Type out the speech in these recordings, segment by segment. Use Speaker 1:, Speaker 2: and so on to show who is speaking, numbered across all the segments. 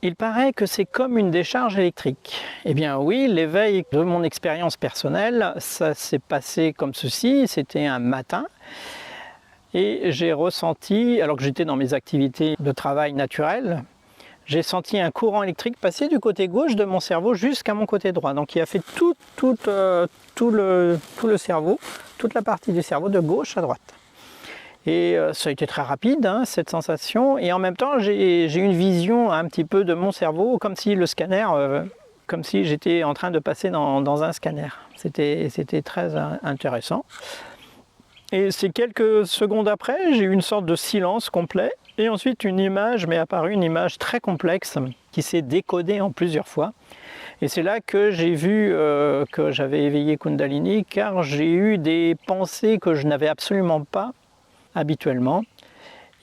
Speaker 1: Il paraît que c'est comme une décharge électrique. Eh bien oui, l'éveil de mon expérience personnelle, ça s'est passé comme ceci, c'était un matin et j'ai ressenti, alors que j'étais dans mes activités de travail naturelles, j'ai senti un courant électrique passer du côté gauche de mon cerveau jusqu'à mon côté droit. Donc il a fait tout le cerveau, toute la partie du cerveau de gauche à droite. Et ça a été très rapide, hein, cette sensation. Et en même temps, j'ai eu une vision un petit peu de mon cerveau, comme si le scanner, comme si j'étais en train de passer dans un scanner. C'était très intéressant. Et c'est quelques secondes après, j'ai eu une sorte de silence complet. Et ensuite, une image m'est apparue, une image très complexe qui s'est décodée en plusieurs fois. Et c'est là que j'ai vu que j'avais éveillé Kundalini, car j'ai eu des pensées que je n'avais absolument pas habituellement.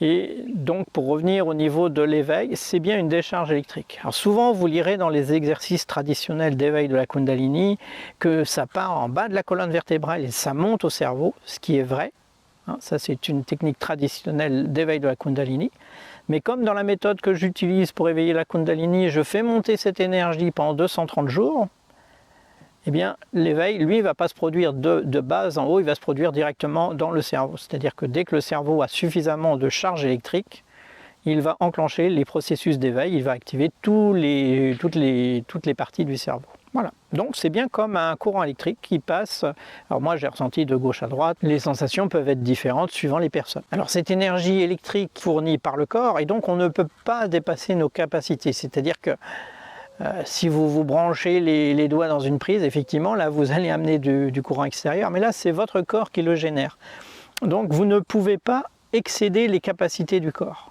Speaker 1: Et donc, pour revenir au niveau de l'éveil, c'est bien une décharge électrique. Alors souvent, vous lirez dans les exercices traditionnels d'éveil de la Kundalini que ça part en bas de la colonne vertébrale et ça monte au cerveau, ce qui est vrai. Ça, c'est une technique traditionnelle d'éveil de la Kundalini. Mais comme dans la méthode que j'utilise pour éveiller la Kundalini, je fais monter cette énergie pendant 230 jours, eh bien, l'éveil, lui, ne va pas se produire de base en haut, il va se produire directement dans le cerveau. C'est-à-dire que dès que le cerveau a suffisamment de charge électrique, il va enclencher les processus d'éveil, il va activer toutes les parties du cerveau. Voilà. Donc c'est bien comme un courant électrique qui passe. Alors moi j'ai ressenti de gauche à droite, les sensations peuvent être différentes suivant les personnes. Alors cette énergie électrique fournie par le corps, et donc on ne peut pas dépasser nos capacités. C'est-à-dire que si vous vous branchez les doigts dans une prise, effectivement là vous allez amener du courant extérieur, mais là c'est votre corps qui le génère. Donc vous ne pouvez pas excéder les capacités du corps.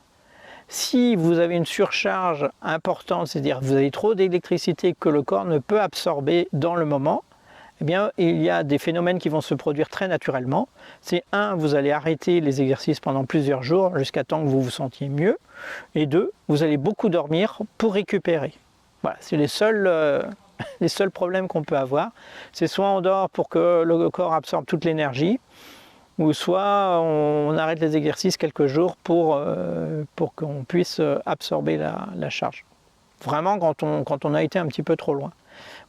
Speaker 1: Si vous avez une surcharge importante, c'est-à-dire que vous avez trop d'électricité que le corps ne peut absorber dans le moment, eh bien, il y a des phénomènes qui vont se produire très naturellement. C'est un, vous allez arrêter les exercices pendant plusieurs jours jusqu'à temps que vous vous sentiez mieux. Et deux, vous allez beaucoup dormir pour récupérer. Voilà, c'est les seuls problèmes qu'on peut avoir. C'est soit on dort pour que le corps absorbe toute l'énergie, ou soit on arrête les exercices quelques jours pour qu'on puisse absorber la charge. Vraiment quand on a été un petit peu trop loin,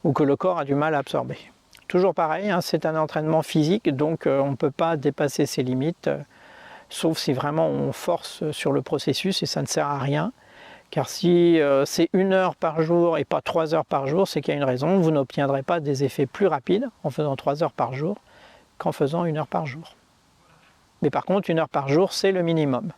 Speaker 1: ou que le corps a du mal à absorber. Toujours pareil, hein, c'est un entraînement physique, donc on ne peut pas dépasser ses limites, sauf si vraiment on force sur le processus, et ça ne sert à rien. Car si c'est 1 heure par jour et pas 3 heures par jour, c'est qu'il y a une raison, vous n'obtiendrez pas des effets plus rapides en faisant 3 heures par jour qu'en faisant 1 heure par jour. Mais par contre, 1 heure par jour, c'est le minimum.